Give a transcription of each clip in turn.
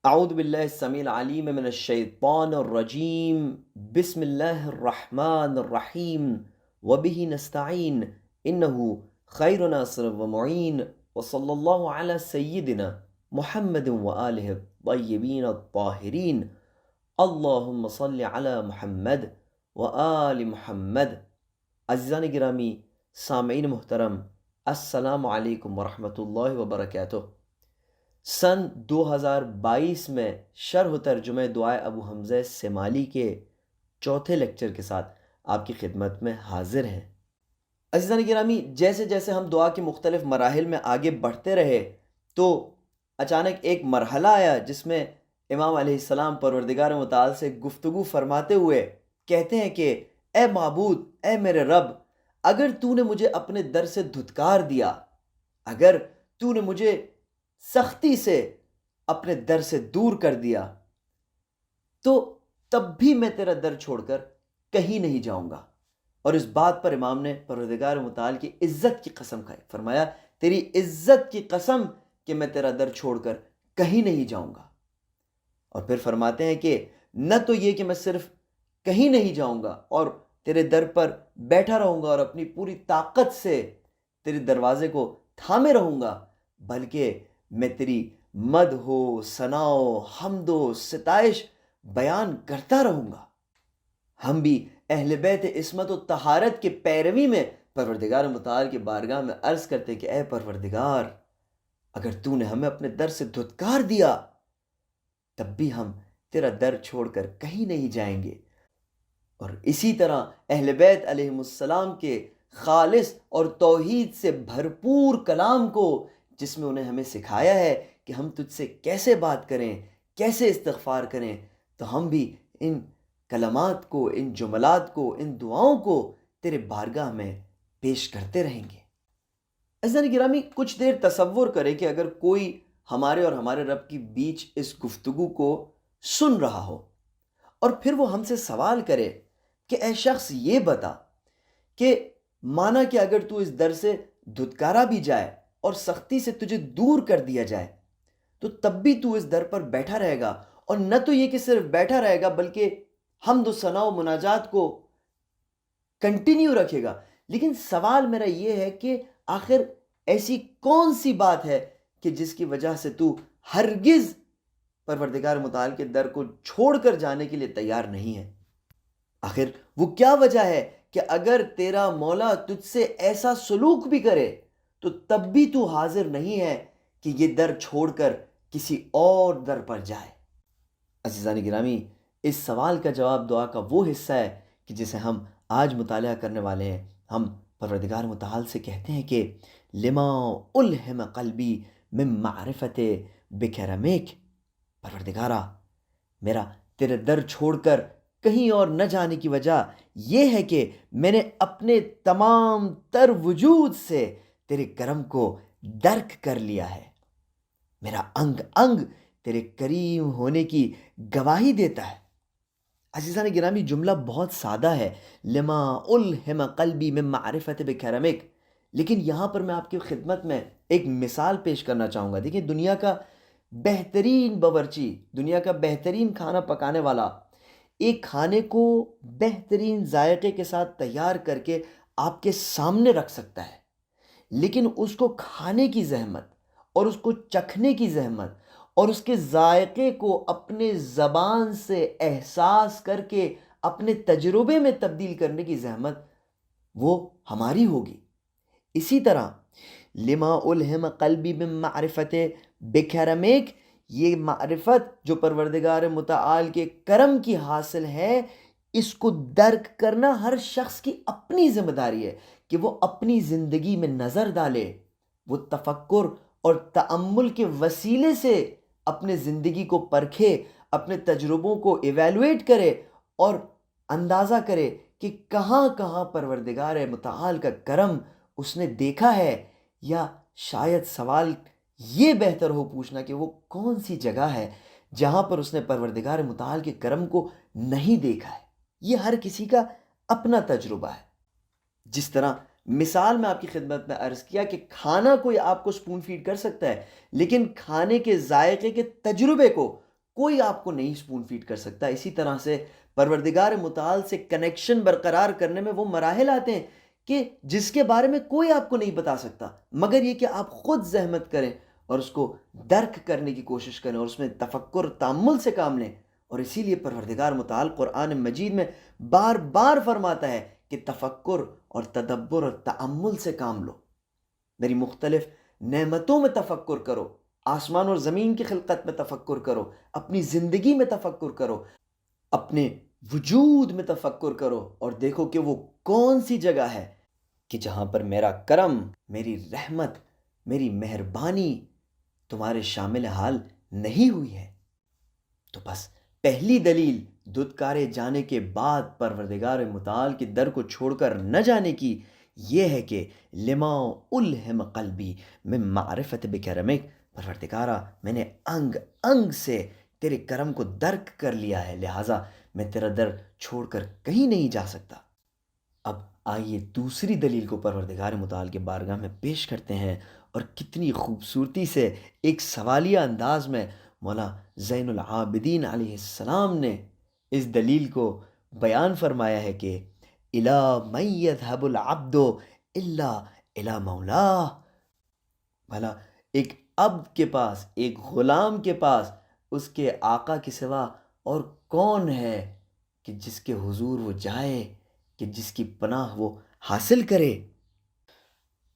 اعوذ باللہ السمیع العلیم من الشیطان الرجیم بسم اللہ الرحمن الرحیم وبہ نستعین انہ خیر ناصر ومعین وصلی اللہ علی سیدنا محمد وآلہ الطیبین الطاہرین اللہم صل علی محمد وآل محمد۔ عزیزان گرامی، سامعین محترم، السلام علیکم ورحمۃ اللہ وبرکاتہ۔ سن 2022 میں شرح و ترجمہ دعائے ابو حمزہ سمالی کے چوتھے لیکچر کے ساتھ آپ کی خدمت میں حاضر ہیں۔ عزیزان گرامی، جیسے جیسے ہم دعا کے مختلف مراحل میں آگے بڑھتے رہے تو اچانک ایک مرحلہ آیا جس میں امام علیہ السلام پروردگار متعال سے گفتگو فرماتے ہوئے کہتے ہیں کہ اے معبود، اے میرے رب، اگر تو نے مجھے اپنے در سے دھتکار دیا، اگر تو نے مجھے سختی سے اپنے در سے دور کر دیا، تو تب بھی میں تیرا در چھوڑ کر کہیں نہیں جاؤں گا۔ اور اس بات پر امام نے پروردگار متعال کی عزت کی قسم کھائی، فرمایا تیری عزت کی قسم کہ میں تیرا در چھوڑ کر کہیں نہیں جاؤں گا۔ اور پھر فرماتے ہیں کہ نہ تو یہ کہ میں صرف کہیں نہیں جاؤں گا اور تیرے در پر بیٹھا رہوں گا اور اپنی پوری طاقت سے تیرے دروازے کو تھامے رہوں گا، بلکہ میں تیری مدح و ثنا و حمد و ستائش بیان کرتا رہوں گا۔ ہم بھی اہل بیت عصمت و طہارت کے پیروی میں پروردگار متعال کے بارگاہ میں عرض کرتے کہ اے پروردگار، اگر تو نے ہمیں اپنے در سے دھتکار دیا تب بھی ہم تیرا در چھوڑ کر کہیں نہیں جائیں گے۔ اور اسی طرح اہل بیت علیہم السلام کے خالص اور توحید سے بھرپور کلام کو، جس میں انہیں ہمیں سکھایا ہے کہ ہم تجھ سے کیسے بات کریں، کیسے استغفار کریں، تو ہم بھی ان کلمات کو، ان جملات کو، ان دعاؤں کو تیرے بارگاہ میں پیش کرتے رہیں گے۔ عزیزان گرامی، کچھ دیر تصور کریں کہ اگر کوئی ہمارے اور ہمارے رب کی بیچ اس گفتگو کو سن رہا ہو اور پھر وہ ہم سے سوال کرے کہ اے شخص یہ بتا کہ مانا کہ اگر تو اس در سے دھتکارا بھی جائے اور سختی سے تجھے دور کر دیا جائے تو تب بھی تو اس در پر بیٹھا رہے گا، اور نہ تو یہ کہ صرف بیٹھا رہے گا بلکہ حمد و ثنا و مناجات کو کنٹینیو رکھے گا۔ لیکن سوال میرا یہ ہے کہ آخر ایسی کون سی بات ہے کہ جس کی وجہ سے تو ہرگز پروردگار متعال کے در کو چھوڑ کر جانے کے لیے تیار نہیں ہے؟ آخر وہ کیا وجہ ہے کہ اگر تیرا مولا تجھ سے ایسا سلوک بھی کرے تو تب بھی تو حاضر نہیں ہے کہ یہ در چھوڑ کر کسی اور در پر جائے؟ عزیزان گرامی، اس سوال کا جواب دعا کا وہ حصہ ہے کہ جسے ہم آج مطالعہ کرنے والے ہیں۔ ہم پروردگار متعال سے کہتے ہیں کہ لما الہم قلبی من معرفت بکرمک، پروردگارا، میرا تیرے در چھوڑ کر کہیں اور نہ جانے کی وجہ یہ ہے کہ میں نے اپنے تمام تر وجود سے تیرے کرم کو درک کر لیا ہے۔ میرا انگ انگ تیرے کریم ہونے کی گواہی دیتا ہے۔ عزیزان گرامی، جملہ بہت سادہ ہے، لما الہم قلبی من معرفت بکرمک، لیکن یہاں پر میں آپ کی خدمت میں ایک مثال پیش کرنا چاہوں گا۔ دیکھیں، دنیا کا بہترین باورچی، دنیا کا بہترین کھانا پکانے والا ایک کھانے کو بہترین ذائقے کے ساتھ تیار کر کے آپ کے سامنے رکھ سکتا ہے، لیکن اس کو کھانے کی زحمت اور اس کو چکھنے کی زحمت اور اس کے ذائقے کو اپنے زبان سے احساس کر کے اپنے تجربے میں تبدیل کرنے کی زحمت وہ ہماری ہوگی۔ اسی طرح لما الہم قلبی من معرفت بکرمک، یہ معرفت جو پروردگار متعال کے کرم کی حاصل ہے، اس کو درک کرنا ہر شخص کی اپنی ذمہ داری ہے کہ وہ اپنی زندگی میں نظر ڈالے، وہ تفکر اور تأمل کے وسیلے سے اپنے زندگی کو پرکھے، اپنے تجربوں کو ایویلویٹ کرے اور اندازہ کرے کہ کہاں کہاں پروردگار متعال کا کرم اس نے دیکھا ہے، یا شاید سوال یہ بہتر ہو پوچھنا کہ وہ کون سی جگہ ہے جہاں پر اس نے پروردگار متعال کے کرم کو نہیں دیکھا ہے۔ یہ ہر کسی کا اپنا تجربہ ہے۔ جس طرح مثال میں آپ کی خدمت میں عرض کیا کہ کھانا کوئی آپ کو سپون فیڈ کر سکتا ہے، لیکن کھانے کے ذائقے کے تجربے کو کوئی آپ کو نہیں سپون فیڈ کر سکتا۔ اسی طرح سے پروردگار متعال سے کنیکشن برقرار کرنے میں وہ مراحل آتے ہیں کہ جس کے بارے میں کوئی آپ کو نہیں بتا سکتا، مگر یہ کہ آپ خود زحمت کریں اور اس کو درک کرنے کی کوشش کریں اور اس میں تفکر تأمل سے کام لیں۔ اور اسی لیے پروردگار متعال قرآن مجید میں بار بار فرماتا ہے کہ تفکر اور تدبر اور تأمل سے کام لو، میری مختلف نعمتوں میں تفکر کرو، آسمان اور زمین کی خلقت میں تفکر کرو، اپنی زندگی میں تفکر کرو، اپنے وجود میں تفکر کرو، اور دیکھو کہ وہ کون سی جگہ ہے کہ جہاں پر میرا کرم، میری رحمت، میری مہربانی تمہارے شامل حال نہیں ہوئی ہے۔ تو بس پہلی دلیل دھتکارے جانے کے بعد پروردگار متعال کے در کو چھوڑ کر نہ جانے کی یہ ہے کہ لما الہم قلبی من معرفت بکرمک، پروردگارہ میں نے انگ انگ سے تیرے کرم کو درک کر لیا ہے، لہٰذا میں تیرا در چھوڑ کر کہیں نہیں جا سکتا۔ اب آئیے دوسری دلیل کو پروردگار متعال کے بارگاہ میں پیش کرتے ہیں، اور کتنی خوبصورتی سے ایک سوالیہ انداز میں مولا زین العابدین علیہ السلام نے اس دلیل کو بیان فرمایا ہے کہ اِلَى مَن يَذْهَبُ الْعَبْدُ إِلَّا إِلَى مَوْلَاهُ، بھلا ایک عبد کے پاس، ایک غلام کے پاس اس کے آقا کے سوا اور کون ہے کہ جس کے حضور وہ جائے، کہ جس کی پناہ وہ حاصل کرے؟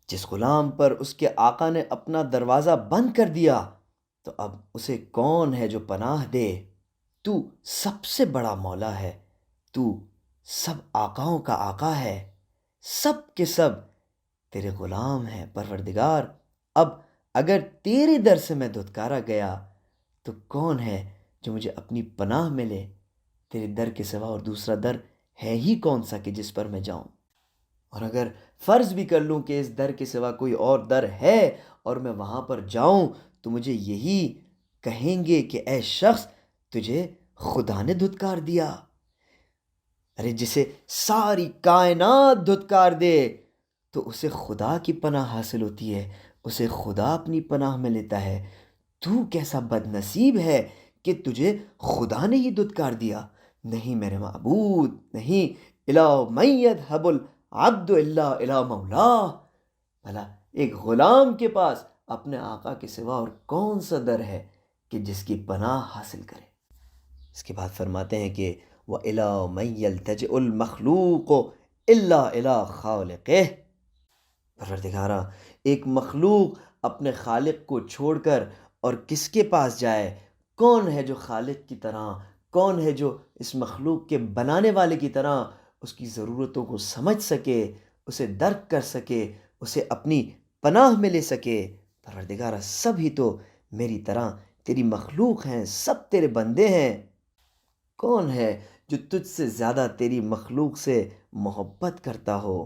جس غلام پر اس کے آقا نے اپنا دروازہ بند کر دیا تو اب اسے کون ہے جو پناہ دے؟ تو سب سے بڑا مولا ہے، تو سب آقاؤں کا آقا ہے، سب کے سب تیرے غلام ہیں پروردگار۔ اب اگر تیرے در سے میں دھتکارا گیا تو کون ہے جو مجھے اپنی پناہ میں لے؟ تیرے در کے سوا اور دوسرا در ہے ہی کون سا کہ جس پر میں جاؤں؟ اور اگر فرض بھی کر لوں کہ اس در کے سوا کوئی اور در ہے اور میں وہاں پر جاؤں تو مجھے یہی کہیں گے کہ اے شخص، تجھے خدا نے دھتکار دیا۔ ارے جسے ساری کائنات دھتکار دے تو اسے خدا کی پناہ حاصل ہوتی ہے، اسے خدا اپنی پناہ میں لیتا ہے۔ تو کیسا بد نصیب ہے کہ تجھے خدا نے ہی دھتکار دیا؟ نہیں میرے معبود، نہیں، اِلَى مَن يَذْهَبُ الْعَبْدُ إِلَّا إِلَى مَوْلَاهُ، بھلا ایک غلام کے پاس اپنے آقا کے سوا اور کون سا در ہے کہ جس کی پناہ حاصل کرے؟ اس کے بعد فرماتے ہیں کہ وَإِلَى مَن يَلْتَجِئُ الْمَخْلُوقُ إِلَّا إِلَى خَالِقِهِ، پروردگارہ ایک مخلوق اپنے خالق کو چھوڑ کر اور کس کے پاس جائے؟ کون ہے جو خالق کی طرح، کون ہے جو اس مخلوق کے بنانے والے کی طرح اس کی ضرورتوں کو سمجھ سکے، اسے درک کر سکے، اسے اپنی پناہ میں لے سکے؟ پروردگارہ سب ہی تو میری طرح تیری مخلوق ہیں، سب تیرے بندے ہیں۔ کون ہے جو تجھ سے زیادہ تیری مخلوق سے محبت کرتا ہو؟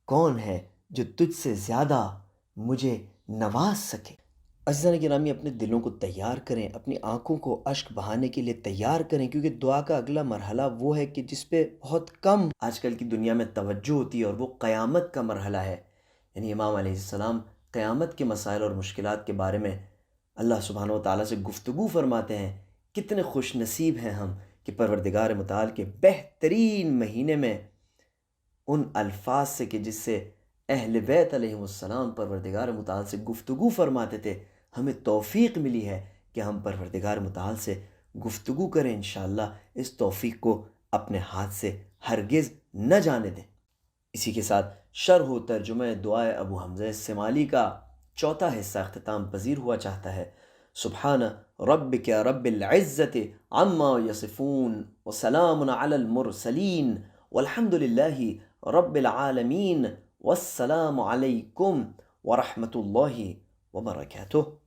کون ہے جو تجھ سے زیادہ مجھے نواز سکے؟ عزیزان گرامی، اپنے دلوں کو تیار کریں، اپنی آنکھوں کو اشک بہانے کے لیے تیار کریں، کیونکہ دعا کا اگلا مرحلہ وہ ہے کہ جس پہ بہت کم آج کل کی دنیا میں توجہ ہوتی ہے، اور وہ قیامت کا مرحلہ ہے۔ یعنی امام علیہ السلام قیامت کے مسائل اور مشکلات کے بارے میں اللہ سبحانہ و تعالیٰ سے گفتگو فرماتے ہیں۔ کتنے خوش نصیب ہیں ہم کہ پروردگار متعال کے بہترین مہینے میں ان الفاظ سے کہ جس سے اہل بیت علیہ السلام پروردگار متعال سے گفتگو فرماتے تھے، ہمیں توفیق ملی ہے کہ ہم پروردگار متعال سے گفتگو کریں۔ انشاءاللہ اس توفیق کو اپنے ہاتھ سے ہرگز نہ جانے دیں۔ اسی کے ساتھ شرح و ترجمہ دعائے ابو حمزہ السمالی کا چوتھا حصہ اختتام پذیر ہوا چاہتا ہے۔ سبحان ربک رب العزت عما یصفون وسلام علی المرسلین والحمد للہ رب العالمین، والسلام علیکم ورحمۃ اللہ وبرکاتہ۔